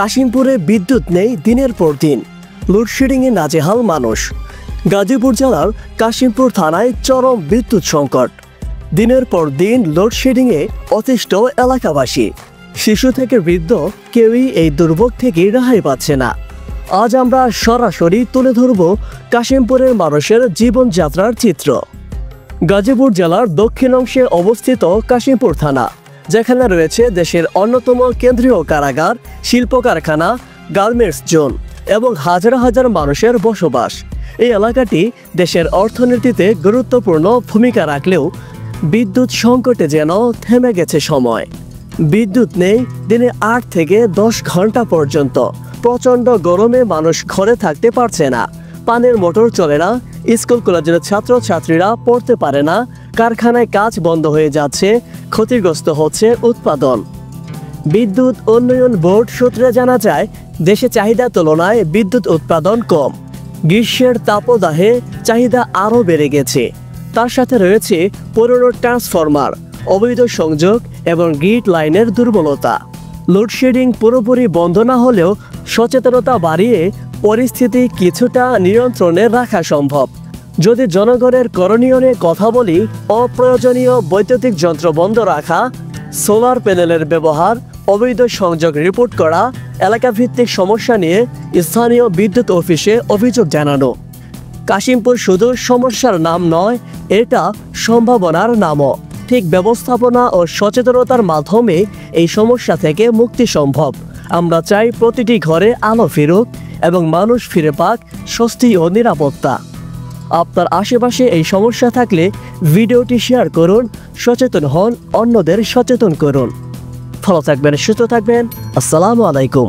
কাশিমপুরে বিদ্যুৎ নেই দিনের পর দিন, লোডশেডিংয়ে নাজেহাল মানুষ। গাজীপুর জেলার কাশিমপুর থানায় চরম বিদ্যুৎ সংকট। দিনের পর দিন লোডশেডিংয়ে অতিষ্ঠ এলাকাবাসী। শিশু থেকে বৃদ্ধ কেউই এই দুর্ভোগ থেকে রেহাই পাচ্ছে না। আজ আমরা সরাসরি তুলে ধরব কাশিমপুরের মানুষের জীবনযাত্রার চিত্র। গাজীপুর জেলার দক্ষিণ অংশে অবস্থিত কাশিমপুর থানা, যেখানে রয়েছে দেশের অন্যতম কেন্দ্রীয় কারাগার, শিল্প কারখানা, গার্মেন্টস জোন এবং হাজার হাজার মানুষের বসবাস। এই এলাকাটি দেশের অর্থনীতিতে গুরুত্বপূর্ণ ভূমিকা রাখলেও বিদ্যুৎ সংকটে যেন থেমে গেছে সময়। বিদ্যুৎ নেই দিনে 8 থেকে 10 ঘন্টা পর্যন্ত। প্রচণ্ড গরমে মানুষ ঘরে থাকতে পারছে না, পানির মোটর চলে না, স্কুল কলেজের ছাত্রছাত্রীরা পড়তে পারে না, কারখানায় কাজ বন্ধ হয়ে যাচ্ছে, ক্ষতিগ্রস্ত হচ্ছে উৎপাদন। বিদ্যুৎ উন্নয়ন বোর্ড সূত্রে জানা যায়, দেশে চাহিদার তুলনায় বিদ্যুৎ উৎপাদন কম। গ্রীষ্মের তাপদাহে চাহিদা আরও বেড়ে গেছে। তার সাথে রয়েছে পুরনো ট্রান্সফরমার, অবৈধ সংযোগ এবং গ্রিড লাইনের দুর্বলতা। লোডশেডিং পুরোপুরি বন্ধ না হলেও সচেতনতা বাড়িয়ে পরিস্থিতি কিছুটা নিয়ন্ত্রণে রাখা সম্ভব। যদি জনগণের করণীয় নিয়ে কথা বলি, অপ্রয়োজনীয় বৈদ্যুতিক যন্ত্র বন্ধ রাখা, সোলার প্যানেলের ব্যবহার, অবৈধ সংযোগ রিপোর্ট করা, এলাকাভিত্তিক সমস্যা নিয়ে স্থানীয় বিদ্যুৎ অফিসে অভিযোগ জানানো। কাশিমপুর শুধু সমস্যার নাম নয়, এটা সম্ভাবনার নামও। ঠিক ব্যবস্থাপনা ও সচেতনতার মাধ্যমে এই সমস্যা থেকে মুক্তি সম্ভব। আমরা চাই প্রতিটি ঘরে আলো ফিরুক এবং মানুষ ফিরে পাক স্বস্তি ও নিরাপত্তা। আপনার আশেপাশে এই সমস্যা থাকলে ভিডিওটি শেয়ার করুন, সচেতন হন, অন্যদের সচেতন করুন। ভালো থাকবেন, সুস্থ থাকবেন। আসসালামু আলাইকুম।